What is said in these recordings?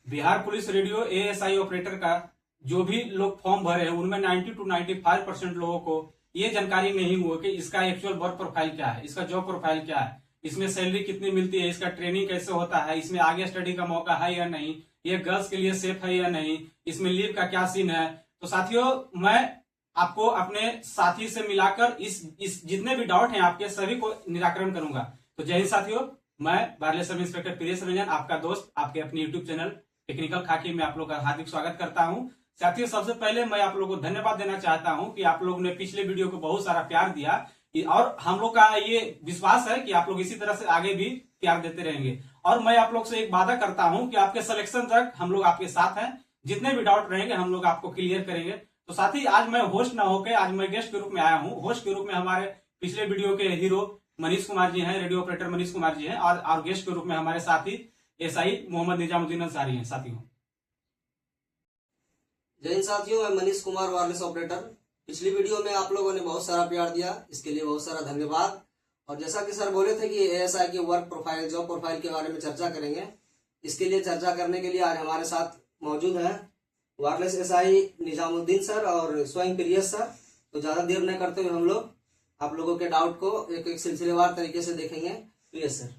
Bihar police radio ASI operator का जो भी लोग फॉर्म भरे हैं उनमें 90 to 95% लोगों को ये जानकारी नहीं हुआ कि इसका एक्चुअल वर्क प्रोफाइल क्या है, इसका जॉब प्रोफाइल क्या है, इसमें सैलरी कितनी मिलती है, इसका ट्रेनिंग कैसे होता है, इसमें आगे स्टडी का मौका है या नहीं, ये गर्ल्स के लिए सेफ है या नहीं, इसमें लीव का क्या सीन है। तो साथियों, मैं आपको अपने साथी से मिलाकर इस जितने भी डाउट हैं आपके सभी को निराकरण करूंगा। तो जय हिंद साथियों, मैं wireless sub inspector Priyesh Ranjan, आपका दोस्त, आपके अपने यूट्यूब चैनल टेक्निकल खाकी में आप लोग का हार्दिक स्वागत करता हूं। साथियों, सबसे पहले मैं आप लोगों को धन्यवाद देना चाहता हूं कि आप लोगों ने पिछले वीडियो को बहुत सारा प्यार दिया और हम लोग का ये विश्वास है कि आप लोग इसी तरह से आगे भी प्यार देते रहेंगे। और मैं आप लोग से एक वादा करता हूं कि आपके सिलेक्शन तक हम लोग आपके साथ हैं, जितने भी डाउट रहेंगे हम लोग आपको क्लियर करेंगे। तो साथ ही आज मैं होस्ट ना होकर आज मैं गेस्ट के रूप में आया हूं। होस्ट के रूप में हमारे पिछले वीडियो के हीरो मनीष कुमार जी हैं, रेडियो ऑपरेटर मनीष कुमार जी हैं, और गेस्ट के रूप में हमारे साथी एसआई मोहम्मद निजामुद्दीन अंसारी हैं। साथियों जय हिंद साथियों, मैं मनीष कुमार वायरलेस ऑपरेटर। पिछली वीडियो में आप लोगों ने बहुत सारा प्यार दिया, इसके लिए बहुत सारा धन्यवाद। और जैसा कि सर बोले थे कि एएसआई के वर्क प्रोफाइल, जॉब प्रोफाइल के बारे में चर्चा करेंगे, इसके लिए चर्चा करने के लिए आज हमारे साथ मौजूद हैं वायरलेस एसआई निजामुद्दीन सर और स्वयं प्रियेश सर। तो ज्यादा देर नहीं करते हुए हम लोग आप लोगों के डाउट को एक एक सिलसिलेवार तरीके से देखेंगे। प्रियेश सर।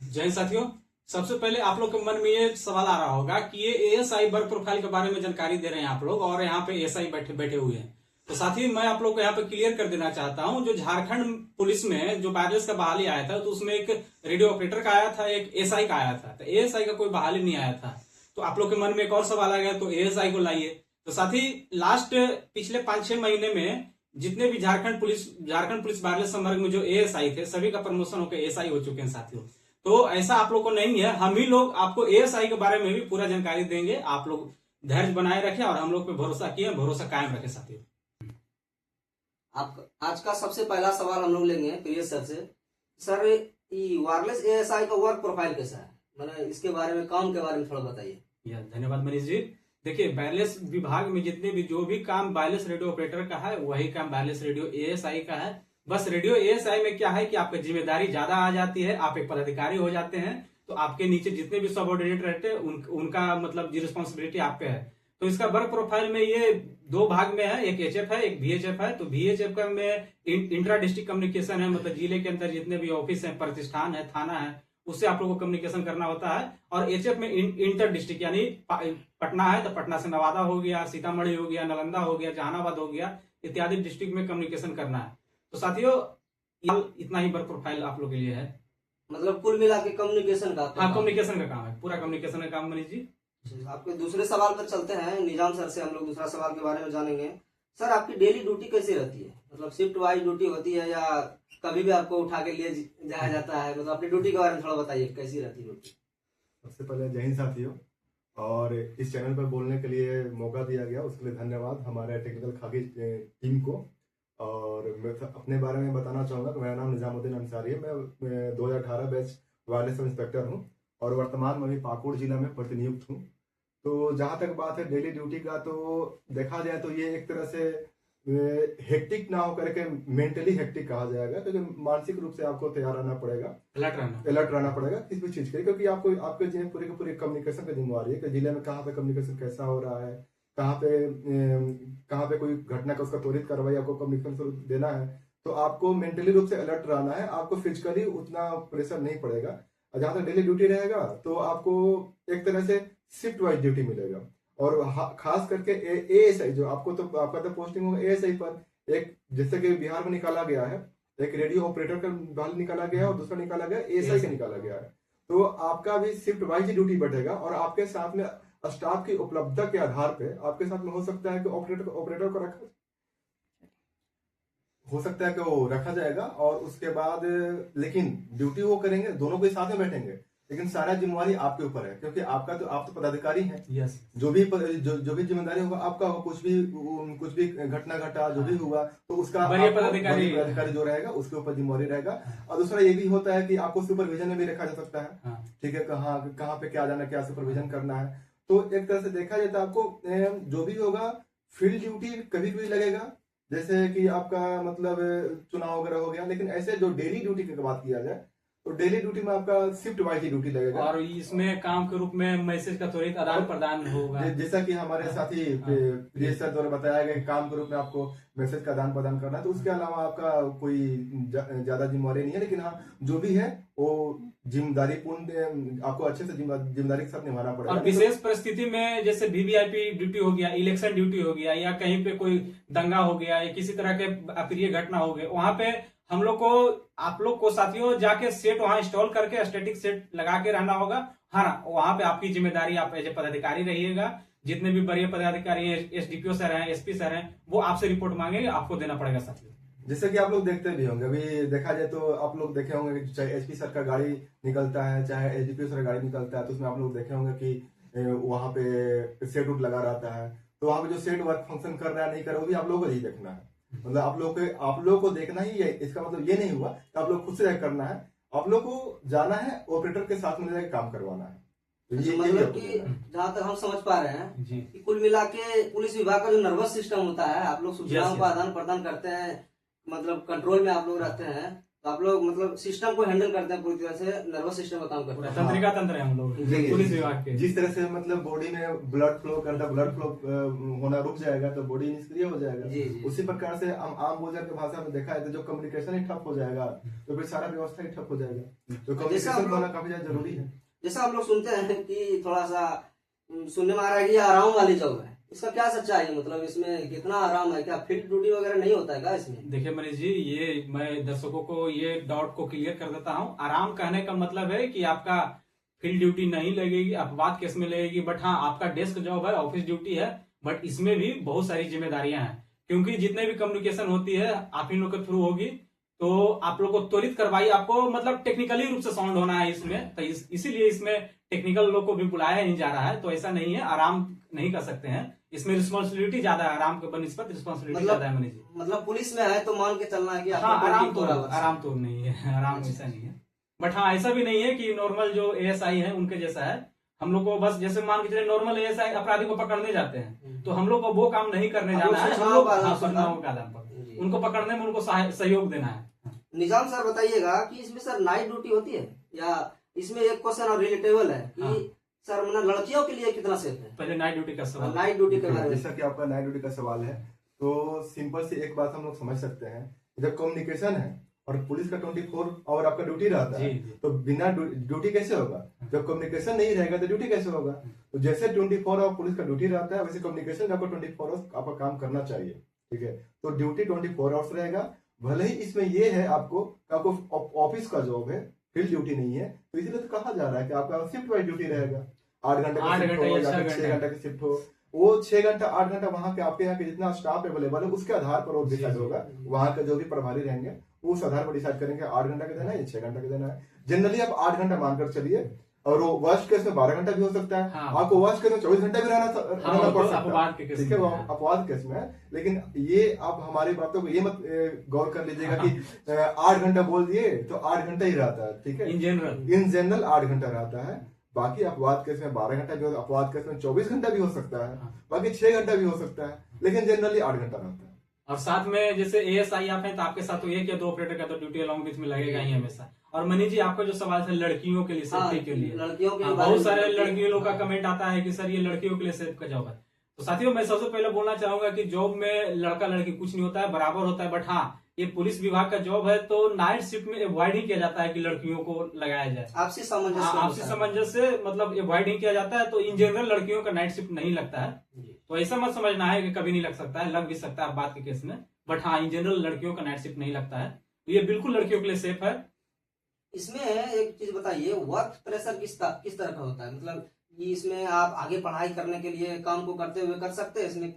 जय हिंद साथियों, सबसे पहले आप लोग के मन में ये सवाल आ रहा होगा कि ये एएसआई वर्क प्रोफाइल के बारे में जानकारी दे रहे हैं आप लोग और यहाँ पे एएसआई बैठे हुए हैं। तो साथी, मैं आप लोग को यहाँ पे क्लियर कर देना चाहता हूँ, जो झारखंड पुलिस में जो वायरलेस का बहाली आया था तो उसमें एक रेडियो ऑपरेटर का आया था, एक एएसआई का आया था। तो एएसआई का कोई बहाली नहीं आया था। तो आप लोग के मन में एक और सवाल आ गया, तो एएसआई को लाइए। तो साथी, लास्ट पिछले 5-6 महीने में जितने भी झारखंड पुलिस वायरलेस संवर्ग में जो एएसआई थे सभी का प्रमोशन होकर एएसआई हो चुके हैं साथियों। तो ऐसा आप लोग को नहीं है, हम ही लोग आपको एएसआई के बारे में भी पूरा जानकारी देंगे। आप लोग धैर्य बनाए रखें और हम लोग पे भरोसा किए, भरोसा कायम रखें साथियों। आप आज का सबसे पहला सवाल हम लोग लेंगे प्रियेश सर से। सर, वायरलेस एएसआई का वर्क प्रोफाइल कैसा है, मैंने इसके बारे में, काम के बारे में थोड़ा बताइए। धन्यवाद मनीष जी। देखिए, वायरलेस विभाग में जितने भी जो भी काम वायरलेस रेडियो ऑपरेटर का है वही काम वायरलेस रेडियो एएसआई का है। बस रेडियो एएसआई में क्या है कि आपकी जिम्मेदारी ज्यादा आ जाती है, आप एक पदाधिकारी हो जाते हैं, तो आपके नीचे जितने भी सबऑर्डिनेट रहते हैं उनका मतलब रिस्पॉन्सिबिलिटी आप पे है। तो इसका वर्क प्रोफाइल में ये 2 भाग में है, एक एचएफ है, एक वीएचएफ है। तो वीएचएफ का में इंट्रा डिस्ट्रिक्ट कम्युनिकेशन है, मतलब जिले के अंदर जितने भी ऑफिस है, प्रतिष्ठान है, थाना है, उससे आप लोगों को कम्युनिकेशन करना होता है। और एचएफ में इंटर डिस्ट्रिक्ट यानी पटना है तो पटना से नवादा हो गया, सीतामढ़ी हो गया, नालंदा हो गया, जहानाबाद हो गया, इत्यादि डिस्ट्रिक्ट में कम्युनिकेशन करना है। तो साथियों, इतना ही वर्क प्रोफाइल आप लोग के लिए है। मतलब कुल मिला के कम्युनिकेशन का। हाँ, कम्युनिकेशन का काम है, पूरा कम्युनिकेशन का काम मनीष जी। आपके दूसरे सवाल पर चलते हैं। निजाम सर से हम लोग दूसरा सवाल के बारे में जानेंगे। सर, आपकी डेली ड्यूटी कैसी रहती है, मतलब शिफ्ट वाइज ड्यूटी होती है या कभी भी आपको उठा के लिए जाया जाता है, मतलब अपनी ड्यूटी के बारे में थोड़ा बताइए, कैसी रहती है ड्यूटी। सबसे पहले जय हिंद साथियों, और इस चैनल पर बोलने के लिए मौका दिया गया उसके लिए धन्यवाद हमारे टेक्निकल खाकी टीम को। और मैं अपने बारे में बताना चाहूँगा कि मेरा नाम निजामुद्दीन अंसारी है। मैं 2018 बैच वायरलेस सब इंस्पेक्टर हूँ और वर्तमान में भी पाकुड़ जिला में प्रतिनियुक्त हूँ। तो जहाँ तक बात है डेली ड्यूटी का, तो देखा जाए तो ये एक तरह से हेक्टिक ना हो करके मेंटली हेक्टिक कहा जाएगा, क्योंकि मानसिक रूप से आपको तैयार रहना पड़ेगा, अलर्ट रहना पड़ेगा किसी भी चीज के लिए, क्योंकि आपको आपके जिले पूरे के पूरे कम्युनिकेशन की जिम्मेवारी है कि जिले में कहाँ पे कम्युनिकेशन कैसा हो रहा है, कहाँ पे कोई घटना का उसका त्वरित कार्रवाई आपको कम्युनिकेशन देना है। तो आपको मेंटली रूप से अलर्ट रहना है, आपको फिजिकली उतना प्रेशर नहीं पड़ेगा। जहाँ तक डेली ड्यूटी रहेगा तो आपको एक तरह से शिफ्ट वाइज ड्यूटी मिलेगा। और खास करके एएसआई जो आपका तो पोस्टिंग होगा एएसआई पर, एक जैसे कि बिहार में निकाला गया है, एक रेडियो ऑपरेटर का बहाली निकाला गया है और दूसरा निकाला गया एएसआई का निकाला गया है। तो आपका भी शिफ्ट वाइज ड्यूटी बढ़ेगा और आपके साथ में स्टाफ की उपलब्धता के आधार पे आपके साथ में हो सकता है कि ऑपरेटर को रखा जाएगा। और उसके बाद लेकिन ड्यूटी वो करेंगे, दोनों के साथ में बैठेंगे, लेकिन सारा जिम्मेवारी आपके ऊपर है, क्योंकि आप तो पदाधिकारी हैं। यस। जो भी जिम्मेदारी होगा आपका हो, कुछ भी घटना घटा जो भी हुआ तो उसका पदाधिकारी जो रहेगा उसके ऊपर जिम्मेवारी रहेगा। और दूसरा ये भी होता है कि आपको सुपरविजन में भी रखा जा सकता है। ठीक है, कहाँ पे क्या जाना, क्या सुपरविजन करना है। तो एक तरह से देखा जाए तो आपको जो भी होगा फील्ड ड्यूटी कभी भी लगेगा, जैसे कि आपका मतलब चुनाव वगैरह हो गया। लेकिन ऐसे जो डेली ड्यूटी की बात किया जाए तो डेली ड्यूटी में आपका शिफ्ट वाइज ही ड्यूटी लगेगा। और इसमें काम के रूप में मैसेज का त्वरित आदान प्रदान होगा। जैसा कि हमारे साथी प्रिय सर द्वारा बताया गया, काम के रूप में आपको मैसेज का आदान प्रदान करना है, तो उसके अलावा आपका कोई ज्यादा जिम्मेवारी नहीं है। लेकिन हाँ, जो भी है वो जिम्मेदारी पूर्ण आपको अच्छे से जिम्मेदारी के साथ निभाना पड़ेगा। और विशेष परिस्थिति में जैसे वीवीआईपी ड्यूटी हो गया, इलेक्शन ड्यूटी हो गया, या कहीं पे कोई दंगा हो गया या किसी तरह के अप्रिय घटना हो गई, वहां पे हम लोग को, आप लोग को साथियों जाके सेट वहां इंस्टॉल करके स्टैटिक सेट लगा के रहना होगा। हाँ, वहां पे आपकी जिम्मेदारी, आप एज ए पदाधिकारी रहिएगा। जितने भी बड़े पदाधिकारी हैं, एसडीपीओ सर हैं, एसपी सर हैं, वो आपसे रिपोर्ट मांगेंगे, आपको देना पड़ेगा साथियों। जैसे कि आप लोग देखते भी होंगे, अभी देखा जाए तो आप लोग देखे होंगे कि चाहे एसपी सर का गाड़ी निकलता है, चाहे एसडीपीओ सर का गाड़ी निकलता है, तो उसमें आप लोग देखे होंगे कि वहां पे सेट उट लगा रहता है। तो वहां पे जो सेट वर्क फंक्शन कर रहा है नहीं कर रहा, वो भी आप लोगों को ही देखना है। मतलब आप लोग को देखना ही है। इसका मतलब ये नहीं हुआ कि आप लोग खुद से करना है, आप लोग को जाना है, ऑपरेटर के साथ में काम करवाना है। तो ये मतलब कि जहाँ तक हम समझ पा रहे हैं कि कुल मिला के पुलिस विभाग का जो नर्वस सिस्टम होता है, आप लोग सूचनाओं का आदान प्रदान करते हैं, मतलब कंट्रोल में आप लोग रहते हैं, तो आप लोग मतलब सिस्टम को हैंडल करते हैं पूरी तरह से, नर्वस सिस्टम का काम करते हैं। तंत्रिका तंत्र है हम लोग पुलिस विभाग के। जिस तरह से मतलब बॉडी में ब्लड फ्लो करता, ब्लड फ्लो होना रुक जाएगा तो बॉडी निष्क्रिय हो जाएगा। उसी प्रकार से हम आम बोलचाल की भाषा में देखा है तो जो कम्युनिकेशन ही ठप हो जाएगा तो फिर सारा व्यवस्था ही ठप हो जाएगा। तो कम्युनिकेशन होना काफी ज्यादा जरूरी है। जैसा हम लोग सुनते हैं कि थोड़ा सा सुनने में आ रहा है कि आराम वाली जॉब है, इसका क्या सच्चाई है? मतलब इसमें कितना आराम है? क्या फील्ड ड्यूटी वगैरह नहीं होता है क्या इसमें? देखिए मनीष जी, ये मैं दर्शकों को ये डाउट को क्लियर कर देता हूँ। आराम कहने का मतलब है कि आपका फील्ड ड्यूटी नहीं लगेगी, अपवाद केस में लगेगी, बट हाँ आपका डेस्क जॉब है, ऑफिस ड्यूटी है, बट इसमें भी बहुत सारी जिम्मेदारियां हैं। क्योंकि जितने भी कम्युनिकेशन होती है आप इन लोग के थ्रू होगी, तो आप लोग को त्वरित करवाई, आपको मतलब टेक्निकली रूप से साउंड होना है इसमें, तो इसीलिए इसमें टेक्निकल लोग को भी बुलाया नहीं जा रहा है। तो ऐसा नहीं है आराम नहीं कर सकते हैं, इसमें रिस्पॉन्सिबिलिटी ज्यादा है, आराम के बनिस्पत रिस्पॉन्सिबिलिटी ज्यादा है मनीष जी। मतलब पुलिस में है तो मान के चलना है कि हाँ, आराम तो नहीं है, आराम ऐसा नहीं है। बट हाँ, ऐसा भी नहीं है कि नॉर्मल जो एएसआई है उनके जैसा है। हम लोग को बस जैसे मान के चले नॉर्मल एएसआई अपराधी को पकड़ने जाते हैं, तो हम लोग को वो काम नहीं करने जाना है, हम लोग सूचनाओं के आधार पर उनको पकड़ने में उनको सहयोग देना है। निजाम सर बताइएगा कि इसमें सर नाइट ड्यूटी होती है या इसमें एक क्वेश्चन और रिलेटेबल है कि सर मतलब लड़कियों के लिए कितना सेफ है? पहले नाइट ड्यूटी का सवाल। नाइट ड्यूटी के बारे में जैसा कि आपका नाइट ड्यूटी का सवाल है, तो सिंपल से एक बात हम लोग समझ सकते हैं, जब कम्युनिकेशन है और पुलिस का 24 आवर आपका ड्यूटी रहता है, तो बिना ड्यूटी कैसे होगा? जब कम्युनिकेशन नहीं रहेगा तो ड्यूटी कैसे होगा? तो जैसे 24 आवर पुलिस का ड्यूटी रहता है, वैसे कम्युनिकेशन का आपको 24 आवर आपका काम करना चाहिए। ठीक है, तो ड्यूटी 24 आवर्स रहेगा। भले ही इसमें ये है आपको ऑफिस का जॉब है, फील्ड ड्यूटी नहीं है, तो इसीलिए तो कहा जा रहा है कि आपका शिफ्ट वाइज ड्यूटी रहेगा। 8 घंटे का शिफ्ट हो या 6 घंटे की शिफ्ट हो, वो 6 घंटा 8 घंटा वहां के आपके यहाँ के जितना स्टाफ अवेलेबल है उसके आधार पर वो डिसाइड होगा। वहां के जो भी प्रभारी रहेंगे उस आधार पर डिसाइड करेंगे 8 घंटा का देना है या 6 घंटा का देना है। जनरली आप 8 घंटा मानकर चलिए, और वो वर्स्ट केस में 12 घंटा भी हो सकता है। आपको वर्स्ट केस में 24 घंटा भी रहना पड़ सकता है, ठीक है, वो अपवाद केस में है। लेकिन ये आप हमारी बातों को ये मत गौर कर लीजिएगा कि 8 घंटा बोल दिए तो 8 घंटा ही रहता है। ठीक है, इन जनरल 8 घंटा रहता है। बाकी अपवाद केस में 12 घंटा भी हो, अपवाद केस में 24 घंटा भी हो सकता है, बाकी 6 घंटा भी हो सकता है, लेकिन जनरली 8 घंटा रहता है। और साथ में जैसे एएसआई आप हैं तो आपके साथ तो एक या 2 ऑपरेटर का तो ड्यूटी अलॉन्ग बीच में लगेगा ही हमेशा। और मनीष जी, आपका जो सवाल था लड़कियों के लिए, सेफ्टी के लिए, लड़कियों के बहुत सारे लड़कियों लोग का कमेंट आता है कि सर ये लड़कियों के लिए सेफ का जॉब है। तो साथियों, मैं सबसे पहले बोलना चाहूंगा कि जॉब में लड़का लड़की कुछ नहीं होता है, बराबर होता है। बट हाँ, ये पुलिस विभाग का जॉब है तो नाइट शिफ्ट में अवॉइड ही किया जाता है कि लड़कियों को लगाया जाए। आपसी सामंजस्य से मतलब अवॉइड ही किया जाता है। तो इन जनरल लड़कियों का नाइट शिफ्ट नहीं लगता है, तो ऐसा मत समझना है कि कभी नहीं लग सकता है, लग भी सकता है बात के केस में। बट हाँ, इन जनरल लड़कियों का नाइट शिफ्ट नहीं लगता है, तो ये बिल्कुल लड़कियों के लिए सेफ है। इसमें एक चीज बताइए, वर्क प्रेशर किस तरह का होता है? मतलब इसमें आप आगे पढ़ाई करने के लिए काम को करते हुए कर सकते हैं इसमें?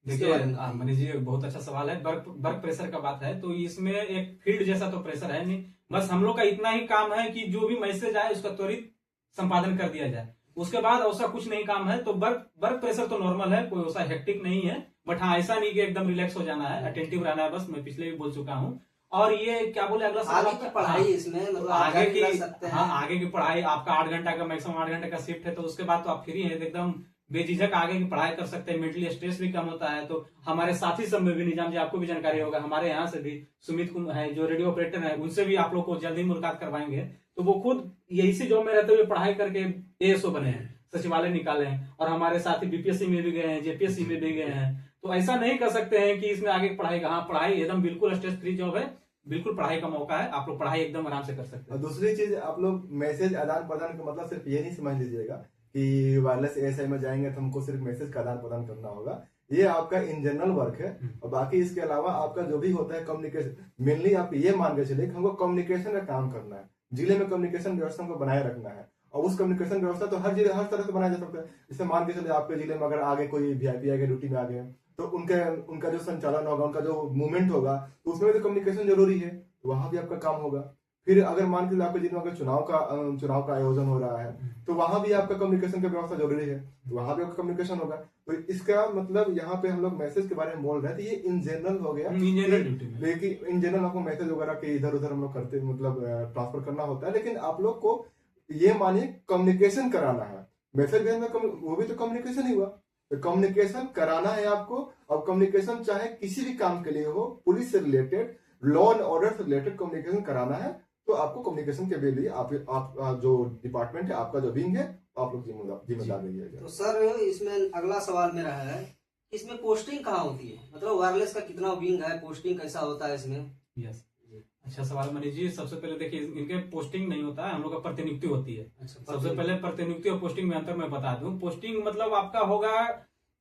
देखिए मनीष जी, बहुत अच्छा सवाल है। वर्क प्रेशर का बात है तो इसमें एक फील्ड जैसा तो प्रेशर है नहीं, बस हम लोग का इतना ही काम है कि जो भी मैसेज आए उसका त्वरित संपादन कर दिया जाए, उसके बाद ऐसा कुछ नहीं काम है। तो वर्क प्रेशर तो नॉर्मल है, कोई ऐसा हेक्टिक नहीं है। बट हाँ, ऐसा नहीं कि एकदम रिलैक्स हो जाना है, अटेंटिव रहना है, बस मैं पिछले भी बोल चुका हूँ। और ये क्या बोले अगला सवाल, आगे की पढ़ाई इसमें मतलब आगे की, हाँ, आगे की पढ़ाई आपका 8 घंटा का मैक्सिमम 8 घंटे का शिफ्ट है, तो उसके बाद तो आप फ्री हैं, एकदम बेझिझक आगे की पढ़ाई कर सकते हैं, मेंटली स्ट्रेस भी कम होता है। तो हमारे साथी सब में भी निजाम जी, आपको भी जानकारी होगा, हमारे यहाँ से भी सुमित कुमार है जो रेडियो ऑपरेटर है, उनसे भी आप लोग को जल्दी मुलाकात करवाएंगे। तो वो खुद यही से जॉब में रहते हुए पढ़ाई करके एएसओ बने हैं, सचिवालय निकाले हैं, और हमारे साथी बीपीएससी में भी गए हैं, जेपीएससी में भी गए हैं। तो ऐसा नहीं कर सकते हैं कि इसमें आगे पढ़ाई का, हाँ पढ़ाई एकदम बिल्कुल स्ट्रेस फ्री जॉब है, बिल्कुल पढ़ाई का मौका है, आप लोग पढ़ाई एकदम आराम से कर सकते और हैं। दूसरी चीज, आप लोग मैसेज आदान प्रदान का मतलब सिर्फ ये नहीं समझ लीजिएगा कि वायरलेस एएसआई में जाएंगे तो हमको सिर्फ मैसेज का आदान प्रदान करना होगा। ये आपका इन जनरल वर्क है। और बाकी इसके अलावा आपका जो भी होता है कम्युनिकेशन, मेनली आप ये मान के चलिए कि हमको कम्युनिकेशन का काम करना है। जिले में कम्युनिकेशन व्यवस्था को बनाए रखना है, और उस कम्युनिकेशन व्यवस्था तो हर जिले हर तरह से बनाया जा सकता है। जैसे मान के चलिए आपके जिले में अगर आगे कोई वीआईपी आगे ड्यूटी में आ गए, तो उनका जो संचालन होगा, उनका जो मूवमेंट होगा, तो उसमें भी तो कम्युनिकेशन जरूरी है, तो वहां भी आपका काम होगा। फिर अगर मान के आपके जिले में अगर चुनाव का आयोजन हो रहा है, तो वहां भी आपका कम्युनिकेशन की व्यवस्था जरूरी है, तो वहां भी आपका कम्युनिकेशन होगा। तो इसका मतलब यहाँ पे हम लोग मैसेज के बारे में बोल रहे हैं, तो ये इन जनरल हो गया, लेकिन इन जनरल आपको मैसेज वगैरह के इधर उधर हम लोग करते मतलब ट्रांसफर करना होता है। लेकिन आप लोग को ये मानिए कम्युनिकेशन कराना है, मैसेज भेजना वो भी तो कम्युनिकेशन ही हुआ, तो कम्युनिकेशन कराना है आपको। और कम्युनिकेशन चाहे किसी भी काम के लिए हो, पुलिस से रिलेटेड, लॉ एंड ऑर्डर से रिलेटेड कम्युनिकेशन कराना है, तो आपको कम्युनिकेशन के लिए आप जो डिपार्टमेंट है, आपका जो विंग है, आप लोग जिम्मेदार रहिएगा। तो सर इसमें अगला सवाल मेरा है, इसमें पोस्टिंग कहाँ होती है, मतलब वायरलेस का कितना विंग है, पोस्टिंग कैसा होता है इसमें? यस, अच्छा सवाल मनीष जी। सबसे पहले देखिए, इनके पोस्टिंग नहीं होता है, हम लोग का प्रतिनियुक्ति होती है। अच्छा, सबसे पहले प्रतिनियुक्ति और पोस्टिंग में अंतर मैं बता दूं। पोस्टिंग मतलब आपका होगा,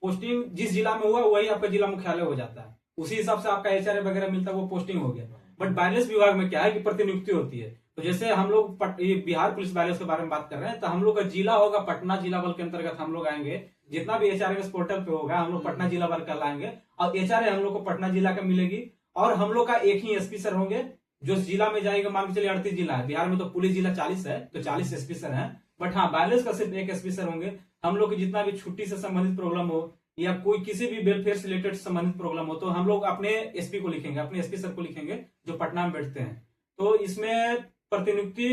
पोस्टिंग जिस जिला में हुआ वही आपका जिला मुख्यालय हो जाता है, उसी हिसाब से आपका एचआरए वगैरह मिलता है, वो पोस्टिंग हो गया। बट वायरलेस विभाग में क्या है कि प्रतिनियुक्ति होती है। तो जैसे हम लोग बिहार पुलिस वायरलेस के बारे में बात कर रहे हैं, तो हम लोग का जिला होगा पटना जिला बल के अंतर्गत हम लोग आएंगे। जितना भी एचआरएस पोर्टल पे होगा, हम लोग पटना जिला बल कहलाएंगे, और एचआरए हम लोग को पटना जिला का मिलेगी। और हम लोग का एक ही एसपी सर होंगे, जो जिला में जाएगा। मान के चलिए 38 जिला है बिहार में, तो पुलिस जिला 40 है, तो 40 एसपी सर हैं। बट हाँ, वायरलेस का सिर्फ एक एसपी सर होंगे। हम लोग की जितना भी छुट्टी से संबंधित प्रॉब्लम हो, या कोई किसी भी वेलफेयर से रिलेटेड संबंधित प्रॉब्लम हो, तो हम लोग अपने एसपी को लिखेंगे, अपने एसपी सर को लिखेंगे, जो पटना में बैठते हैं। तो इसमें प्रतिनियुक्ति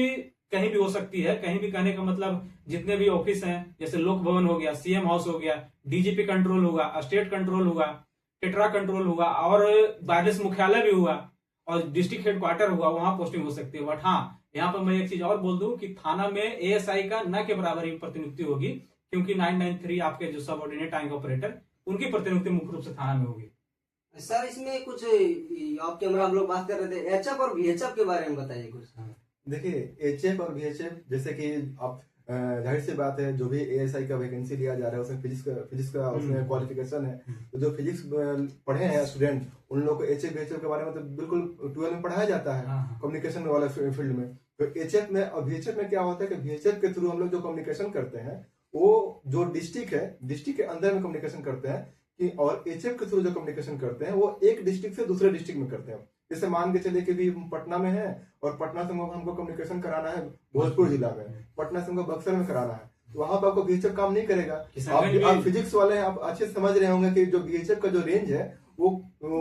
कहीं भी हो सकती है। कहीं भी कहने का मतलब जितने भी ऑफिस हैं, जैसे लोक भवन हो गया, सीएम हाउस हो गया, डीजीपी कंट्रोल होगा, स्टेट कंट्रोल होगा, टेट्रा कंट्रोल होगा, और वायरलेस मुख्यालय भी हुआ, और डिस्ट्रिक्ट हेडक्वार्टर हुआ, वहां पोस्टिंग हो सकती है। बट हाँ, यहाँ पर मैं एक चीज और बोल दूं कि थाना में एएसआई का न के बराबर ही प्रतिनियुक्ति होगी, क्योंकि 993 आपके जो सबऑर्डिनेट आएंगे ऑपरेटर, उनकी प्रतिनियुक्ति मुख्य रूप से थाना में होगी। सर इसमें कुछ ऑफ कैमरा हम लोग बात कर रहे थे, एचएफ और वीएचएफ के बारे में बताइए कुछ। देखिए, एचएफ और वीएचएफ, जैसे कि आप जाहिर सी बात है, जो भी एएसआई का वैकेंसी लिया जा रहा है उसमें फिजिक्स का उसमें क्वालिफिकेशन है। तो जो फिजिक्स पढ़े हैं स्टूडेंट, उन लोग को एचएफ वीएचएफ के बारे में तो बिल्कुल 12 में पढ़ाया जाता है, कम्युनिकेशन वाला फील्ड में। तो एचएफ में और वीएचएफ में क्या होता है कि वीएचएफ के थ्रू हम लोग जो कम्युनिकेशन करते हैं, वो जो डिस्ट्रिक्ट है, डिस्ट्रिक्ट के अंदर में कम्युनिकेशन करते हैं कि, और एचएफ के थ्रू जो कम्युनिकेशन करते हैं वो एक डिस्ट्रिक्ट से दूसरे डिस्ट्रिक्ट में करते हैं। जैसे मान के चलिए कि भी पटना में है, और पटना से हमको कम्युनिकेशन कराना है भोजपुर जिला में, पटना से हमको बक्सर में कराना है, तो वहां पर आपको बीएचएफ काम नहीं करेगा। आप फिजिक्स वाले हैं, आप अच्छे समझ रहे होंगे कि जो बीएचएफ का जो रेंज है वो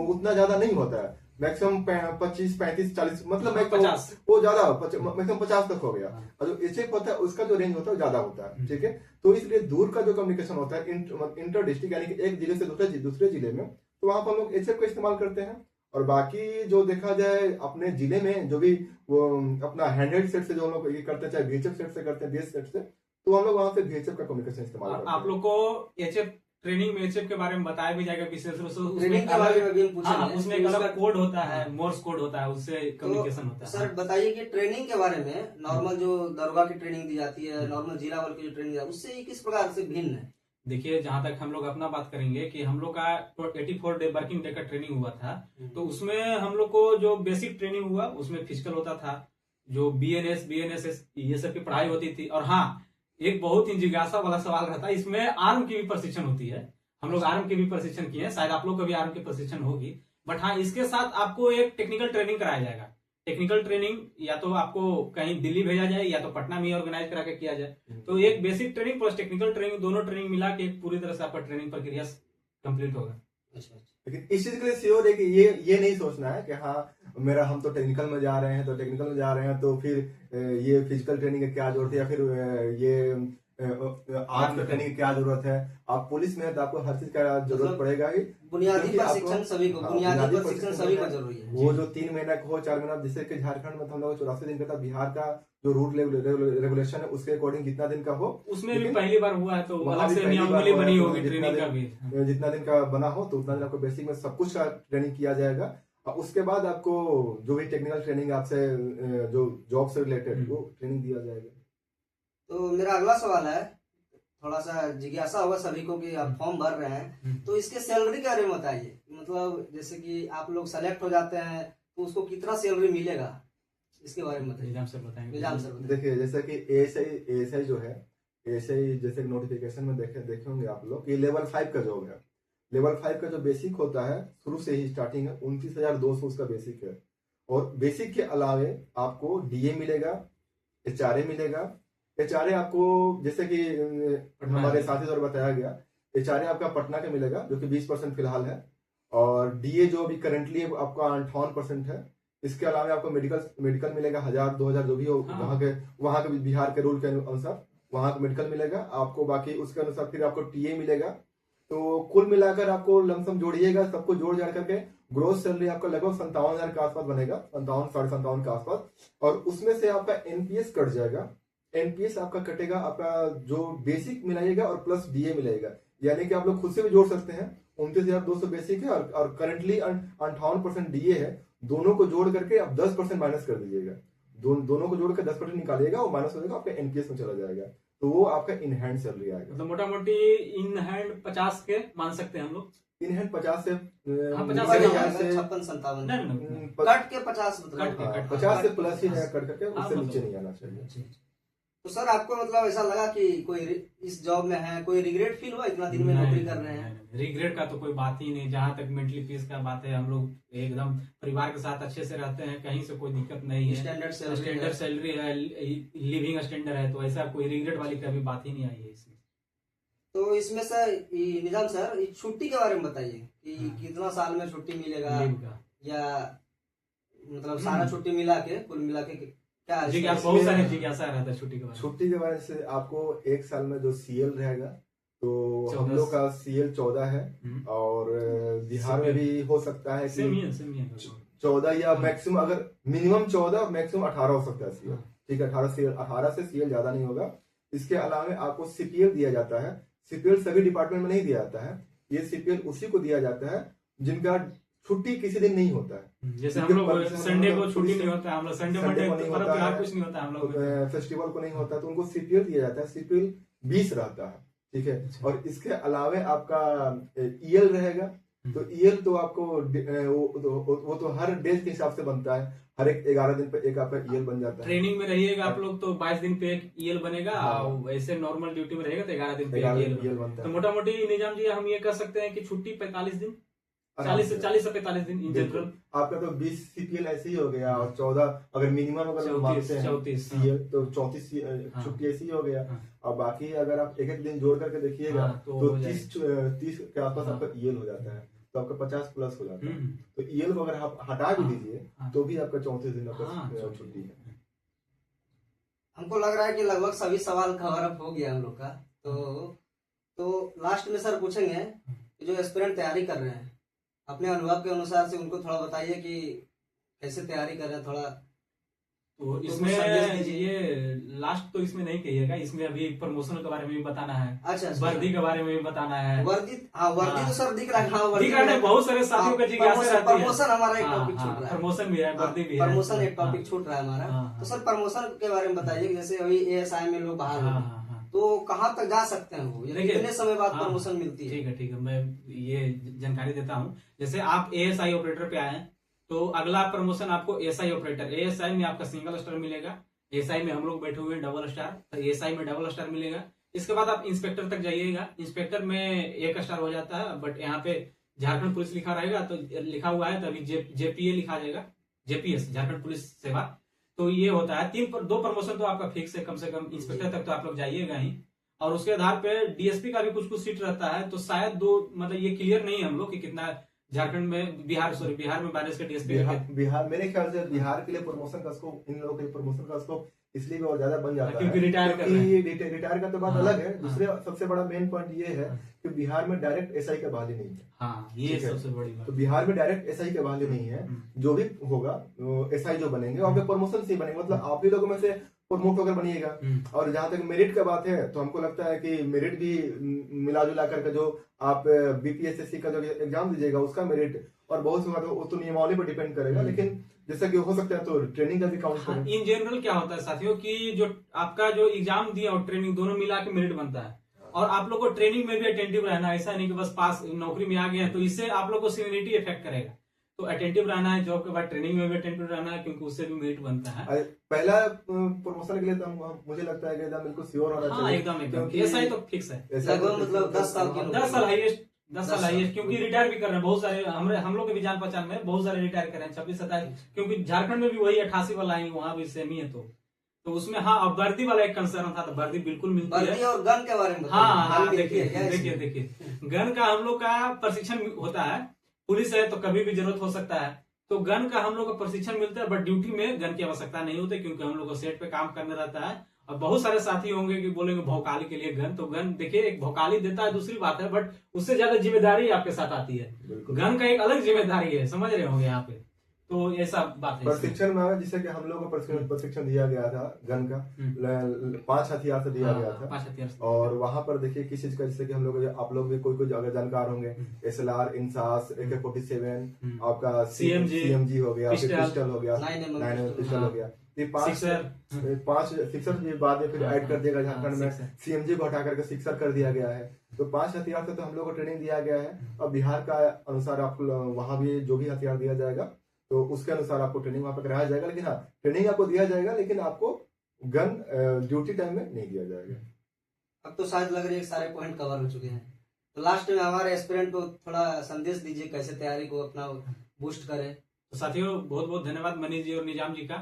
उतना ज्यादा नहीं होता है, मैक्सिमम 25, 35, 40, मतलब 50, वो ज्यादा मैक्सिमम 50 तक हो गया। और जो एचएफ होता है उसका जो रेंज होता है ज्यादा होता है, ठीक है। तो इसलिए दूर का जो कम्युनिकेशन होता है इंटर डिस्ट्रिक्ट, यानी कि एक जिले से दूसरे जिले में, तो वहां पर हम लोग एचएफ का इस्तेमाल करते हैं। और बाकी जो देखा जाए अपने जिले में जो भी वो अपना हैंडहेल्ड सेट से जो हम लोग ये करते हैं, चाहे वीएचएफ सेट से करते हैं, बीएस सेट से, तो हम लोग वहां से वीएचएफ का कम्युनिकेशन इस्तेमाल करते हैं। आप लोग को एचएफ ट्रेनिंग में एचएफ के बारे में बताया भी जाएगा विशेष रूप से। उसमें एक अलग कोड होता है, मोर्स कोड होता है, उससे कम्युनिकेशन होता है। सर बताइए कि ट्रेनिंग के बारे में, नॉर्मल जो दरोगा की ट्रेनिंग दी जाती है, नॉर्मल जिला वाल की जो ट्रेनिंग है, उससे किस प्रकार से भिन्न है? देखिए, जहां तक हम लोग अपना बात करेंगे कि हम लोग का 84 डे वर्किंग डे का ट्रेनिंग हुआ था, तो उसमें हम लोग को जो बेसिक ट्रेनिंग हुआ उसमें फिजिकल होता था, जो बीएनएस ये सब की पढ़ाई होती थी। और हाँ, एक बहुत ही जिज्ञासा वाला सवाल रहता है, इसमें आर्म की भी प्रशिक्षण होती है। हम लोग आर्म के भी प्रशिक्षण किए हैं, शायद आप लोग का भी आर्म की प्रशिक्षण होगी। बट हाँ, इसके साथ आपको एक टेक्निकल ट्रेनिंग कराया जाएगा। टेक्निकल ट्रेनिंग या तो आपको कहीं दिल्ली भेजा जाए, या तो पटना में ऑर्गेनाइज करा के किया जाए। तो एक basic training plus technical training, दोनों ट्रेनिंग मिला के एक पूरी तरह से आपका ट्रेनिंग प्रक्रिया कंप्लीट होगा। लेकिन इस चीज के लिए श्योर है कि ये नहीं सोचना है कि हाँ हम तो टेक्निकल में जा रहे हैं, तो फिर ये फिजिकल ट्रेनिंग का क्या जरूरत है, या फिर ये आर्म का ट्रेनिंग की क्या जरूरत है। आप पुलिस में है तो आपको हर चीज का जरूरत मतलब पड़ेगा ही। बुनियादी क्योंकि आपको- प्रशिक्षण सभी को, हाँ, बुनियादी प्रशिक्षण प्रशिक्षण सभी को है। जरूरी है। वो जो 3 महीना का हो 4 महीना, जैसे कि झारखंड में तो हम लोग 84 दिन का था, बिहार का जो रूल रेगुलेशन है उसके अकॉर्डिंग जितना दिन का हो, उसमें भी लेकिन पहली बार हुआ है तो वहाँ अलग भी से पहली बार नियमावली हुआ है, बनी तो होगी जितना ट्रेनिंग का भी। जितना दिन का बना हो तो उतना दिन आपको बेसिक में सब कुछ का ट्रेनिंग किया जाएगा। और उसके बाद आपको जो भी टेक्निकल ट्रेनिंग आपसे जो जॉब से रिलेटेड वो ट्रेनिंग दिया जाएगा। तो मेरा अगला सवाल है, थोड़ा सा जिज्ञासा होगा सभी को कि आप फॉर्म भर रहे हैं तो इसके सैलरी के बारे में बताइए। मतलब जैसे कि आप लोग सेलेक्ट हो जाते हैं तो उसको कितना सैलरी मिलेगा, इसके बारे में बताइए। निजाम सर बताएंगे। निजाम सर बताइए। देखिए, जैसे कि एएसआई जो है, एएसआई जैसे नोटिफिकेशन में देखे होंगे आप लोग कि लेवल 5 का जॉब है। लेवल 5 का जो बेसिक होता है शुरू से ही स्टार्टिंग है 29,200 उसका बेसिक है। और बेसिक के अलावे आपको डीए मिलेगा, एचआरए मिलेगा। एचआरए आपको जैसे कि हमारे साथी द्वारा बताया गया, एचआरए आपका पटना का मिलेगा जो कि 20% फिलहाल है। और डीए जो अभी करंटली आपका 58% है। इसके अलावा आपको मेडिकल मिलेगा 1,000-2,000 जो भी हो, हाँ। वहाँ के बिहार के रूल के अनुसार वहाँ का मेडिकल मिलेगा आपको। बाकी उसके अनुसार फिर आपको टीए मिलेगा। तो कुल मिलाकर आपको लमसम जोड़िएगा, सबको जोड़ जाड़ करके ग्रोस सैलरी आपका लगभग 57,000 के आसपास बनेगा, 57 57,500 के आसपास। और उसमें से आपका एनपीएस कट जाएगा। एनपीएस आपका कटेगा, आपका जो बेसिक मिलाइएगा और प्लस डीए मिलाएगा। यानी कि आप लोग खुद से भी जोड़ सकते हैं। 29,200 बेसिक है और करंटली 58% डीए है। दोनों को जोड़ करके आप 10% माइनस कर दीजिएगा। दोनों को जोड़ कर 10% निकालिएगा और माइनस हो जाएगा, आपका एनपीएस में चला जाएगा। तो वो आपका इन हैंड सैलरी आएगा। मतलब मोटा मोटी इन हैंड 50 के मान सकते हैं हम लोग। इन हैंड 50 से 50 से 56-57 नहीं, कट के 50 मतलब कट के, कट 50 से प्लस ही है, कट करके हाँ, उससे मतलब- नीचे नहीं आना चाहिए। तो सर आपको मतलब ऐसा लगा कि कोई इस जॉब में है, कोई रिग्रेट फील हुआ इतना दिन में नौकरी कर रहे हैं? रिग्रेट का तो कोई बात ही नहीं। जहाँ तक मेंटली पीस का बात है, हम लोग एकदम परिवार के साथ अच्छे से रहते हैं, कहीं से कोई दिक्कत नहीं है। स्टैंडर्ड स्टैंडर्ड सैलरी है, लिविंग स्टैंडर्ड है, तो ऐसा कोई रिग्रेट वाली कभी बात ही नहीं आई है इसमें। तो इसमें सर निजाम सर छुट्टी के बारे में बताइए कि हाँ। कितना साल में छुट्टी मिलेगा, लीव का या मतलब सारा छुट्टी मिला के कुल मिला के क्या है? जिज्ञासा, बहुत सारे जिज्ञासा रहता है छुट्टी के बारे में। छुट्टी के वजह से आपको एक साल में जो सीएल रहेगा, तो हम 14 लोग का सीएल 14 है। और बिहार में भी हो सकता है सेम ही कि है, सेम ही है। 14 या मैक्सिमम, अगर मिनिमम 14 मैक्सिमम 18 हो सकता है सीएल। ठीक है, 18 से सीएल ज्यादा नहीं होगा। इसके अलावा आपको सीपीएल दिया जाता है। सीपीएल सभी डिपार्टमेंट में नहीं दिया जाता है। ये सीपीएल उसी को दिया जाता है जिनका छुट्टी किसी दिन नहीं होता है। जैसे हम लोग संडे को छुट्टी नहीं होता है, हम लोग संडे मंडे को नहीं पर्व होता त्योहार है, कुछ नहीं होता है हम लोग में। फेस्टिवल को नहीं होता, तो उनको सीपीएल दिया जाता है। सीपीएल 20 रहता है। ठीक है, और इसके अलावा आपका ईएल रहेगा। तो ईएल तो आपको वो तो हर डेज के हिसाब से बनता है। हर एक 11 दिन पे एक आपका ईएल बन जाता है। ट्रेनिंग में रहिएगा आप लोग तो 22 दिन पे एक ईएल बनेगा। हाँ। और ऐसे नॉर्मल ड्यूटी में रहेगा तो 11 दिन पे 11 एक ईएल ईएल बनता तो है। मोटा मोटी निजाम जी हम ये कह सकते हैं कि छुट्टी 45 दिन, 40 से 45 दिन इन बिल्कुल। जनरल। आपका तो 20 सीपीएल ऐसे ही हो गया, और 14 अगर मिनिमम अगर 34, मानते हैं 34, सीएल तो 34 हाँ। छुट्टी ऐसे ही हो गया। हाँ। और बाकी अगर आप एक एक दिन जोड़ करके देखिएगा हाँ, तो तो हो 30 के आसपास हाँ। आपका ईएल हो जाता है। तो आपका 50 प्लस हो जाता है। हम्म। तो ईएल को अगर आप हटा भी हाँ। दीजिए हाँ। तो भी आपका 34 दिन आपका हाँ, छुट्टी है। हमको लग रहा है कि लगभग सभी सवाल कवर अप हो गया हम लोग का। तो लास्ट में सर पूछेंगे कि जो एस्पिरेंट तैयारी कर रहे हैं, अपने अनुभव के अनुसार से उनको थोड़ा बताइए कि कैसे तैयारी कर रहे हैं। थोड़ा तो कुछ इसमें संदेश दीजिए। ये लास्ट तो इसमें नहीं कहिएगा, इसमें अभी प्रमोशन के बारे में भी बताना है, अच्छा वर्दी के बारे में भी बताना है। वर्दी, हाँ वर्दी तो सर दिख रहा है। हाँ वर्दी दिख रहा है, बहुत सारे साथियों का जिज्ञासा रहती है। प्रमोशन हमारा एक हाँ, टॉपिक हाँ, छूट रहा है। प्रमोशन भी है, वर्दी भी है। प्रमोशन एक हाँ, टॉपिक छूट रहा है हमारा। हाँ, तो सर प्रमोशन के बारे में बताइए कि जैसे अभी एएसआई में लोग बाहर हाँ, हो, हाँ, हाँ। तो कहाँ तक जा सकते हैं वो, या देखिए, कितने समय बाद हाँ, प्रमोशन मिलती है? ठीक है, मैं ये जानकारी देता हूँ। जैसे आप एएसआई ऑपरेटर पे आए तो अगला प्रमोशन आपको एएसआई ऑपरेटर, एएसआई में आपका सिंगल स्टार मिलेगा। एएसआई में हम लोग बैठे हुए हैं डबल स्टार, तो एएसआई में डबल स्टार मिलेगा। इसके बाद आप इंस्पेक्टर तक जाइएगा। इंस्पेक्टर में 1 स्टार हो जाता है, बट यहाँ पे झारखंड पुलिस लिखा रहेगा तो लिखा हुआ है, तभी जेपीए लिखा जाएगा, जेपीएस झारखंड पुलिस सेवा। तो ये होता है 2 प्रमोशन तो आपका फिक्स है, कम से कम इंस्पेक्टर तक तो आप लोग जाइएगा ही। और उसके आधार पे डीएसपी का भी कुछ सीट रहता है, तो शायद 2, मतलब ये क्लियर नहीं है हम लोग कि कितना झारखंड में बिहार में बारिश के डीएसपी बिहार मेरे ख्याल से बिहार के लिए प्रमोशन का स्कोप, इन लोगों के लिए प्रमोशन का स्कोप इसलिए भी और ज्यादा बन जाता है क्योंकि रिटायर कर रहे हैं। रिटायर का तो बात अलग है। दूसरे सबसे बड़ा मेन पॉइंट ये है कि बिहार में डायरेक्ट एसआई का बहाली नहीं है। हाँ, ये सबसे बड़ी बात। तो बिहार में डायरेक्ट एसआई के बहाली नहीं है। जो भी होगा एसआई जो बनेंगे और प्रमोशन से ही बनेंगे, मतलब आप ही लोगों में से प्रमोट होकर बनिएगा। और जहां तक मेरिट का बात है तो हमको लगता है कि मेरिट भी मिला जुला करके जो आप बीपीएसएससी का जो एग्जाम दीजिएगा उसका मेरिट और बहुत सी बात वो तो नियमावली पर डिपेंड करेगा, लेकिन जैसा कि हो सकता है तो ट्रेनिंग का भी काउंट करें। इन जनरल क्या होता है साथियों कि जो आपका जो एग्जाम दिया और ट्रेनिंग दोनों मिला के मेरिट बनता है। और आप लोग को ट्रेनिंग में भी अटेंटिव रहना है, ऐसा नहीं कि बस पास नौकरी में आ गए हैं तो इससे आप लोग को सीनियरिटी इफेक्ट करेगा। तो अटेंटिव रहना है, जॉब के बाद ट्रेनिंग में भी अटेंटिव रहना है, क्योंकि उससे भी मेरिट बनता है। पहला प्रमोशन के लिए तो मुझे लगता है कि एकदम बिल्कुल श्योर होना चाहिए। एकदम एसआई तो फिक्स है, मतलब 10 साल हाईएस्ट 10 साल हाईएस्ट, क्योंकि रिटायर भी कर रहे हैं बहुत सारे। हम लोग के भी जान पहचान में बहुत सारे रिटायर कर रहे हैं 26-27, क्योंकि झारखंड में भी वही 88 वाला है, वहां भी सेम ही है। तो उसमें हाँ, अब वर्दी वाला एक कंसर्न था, तो वर्दी बिल्कुल मिलती है। और गन के बारे में हाँ, देखिए गन का हम लोग का प्रशिक्षण होता है। पुलिस है तो कभी भी जरूरत हो सकता है, तो गन का हम लोग को प्रशिक्षण मिलता है, बट ड्यूटी में गन की आवश्यकता नहीं होती, क्योंकि हम लोग को सेट पे काम करना रहता है। और बहुत सारे साथी होंगे कि बोलेंगे भौकाली के लिए गन, तो गन देखिए एक भौकाली देता है दूसरी बात है, बट उससे ज्यादा जिम्मेदारी आपके साथ आती है। गन का एक अलग जिम्मेदारी है, समझ रहे होंगे यहाँ पे। तो ऐसा बात है। प्रशिक्षण में जिससे कि हम लोग को प्रशिक्षण दिया गया था गन का 5 हथियार से दिया गया था। 5 हथियार। और वहां पर देखिए किस चीज का, जैसे कि हम लोग आप लोग भी कोई अगर जानकार होंगे, SLR, इंसास, AK-47, आपका CMG हो गया, पिस्टल हो गया, 9mm पिस्टल हो गया। ये 5 सिक्सर बाद में फिर ऐड कर दिया झारखंड में, CMG को हटा करके सिक्सर कर दिया गया है। तो 5 हथियार से तो हम लोग को ट्रेनिंग दिया गया है। और बिहार का अनुसार आपको वहां भी जो भी हथियार दिया जाएगा तो उसके अनुसार आपको ट्रेनिंग वहां पर कराया जाएगा। लेकिन हाँ, ट्रेनिंग आपको दिया जाएगा, लेकिन आपको गन ड्यूटी टाइम में नहीं दिया जाएगा। अब तो शायद लग रही है सारे पॉइंट कवर हो चुके हैं। तो लास्ट में हमारे एस्पिरेंट को थोड़ा संदेश दीजिए, कैसे तैयारी को अपना बूस्ट करें। तो साथियों बहुत बहुत धन्यवाद मनीष जी और निजाम जी का।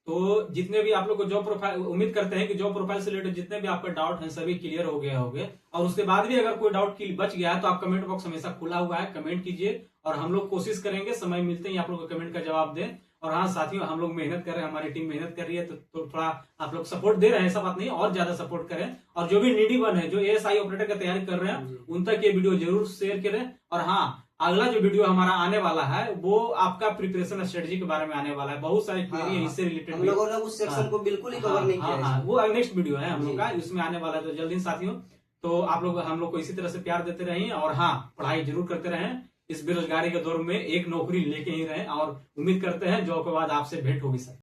तो जितने भी आप लोग को जॉब प्रोफाइल, उम्मीद करते हैं कि जॉब प्रोफाइल से रिलेटेड जितने भी आपके डाउट हैं सभी क्लियर हो गए होंगे। और उसके बाद भी अगर कोई डाउट बच गया है तो आप कमेंट बॉक्स हमेशा खुला हुआ है, कमेंट कीजिए और हम लोग कोशिश करेंगे समय मिलते ही आप लोग को कमेंट का जवाब दें। और हाँ साथियों, हम लोग मेहनत कर रहे हैं, हमारी टीम मेहनत कर रही है, तो थोड़ा आप लोग सपोर्ट दे रहे हैं, ऐसा बात नहीं, और ज्यादा सपोर्ट करें। और जो भी नीडी वन है, जो ASI ऑपरेटर की तैयारी कर रहे हैं, उन तक ये वीडियो जरूर शेयर करें। और हाँ, अगला जो वीडियो हमारा आने वाला है वो आपका प्रिपरेशन स्ट्रेटजी के बारे में आने वाला है। बहुत सारी क्वेरी है इससे रिलेटेड, हम लोगों ने उस सेक्शन को बिल्कुल ही कवर नहीं किया। वो नेक्स्ट वीडियो है हम लोग का, इसमें आने वाला है। तो जल्दी साथियों, तो आप लोग हम लोग को इसी तरह से प्यार देते रहें और हाँ, पढ़ाई जरूर करते रहें। इस बेरोजगारी के दौर में एक नौकरी लेके ही रहें और उम्मीद करते हैं जॉब के बाद आपसे भेंट होगी सर।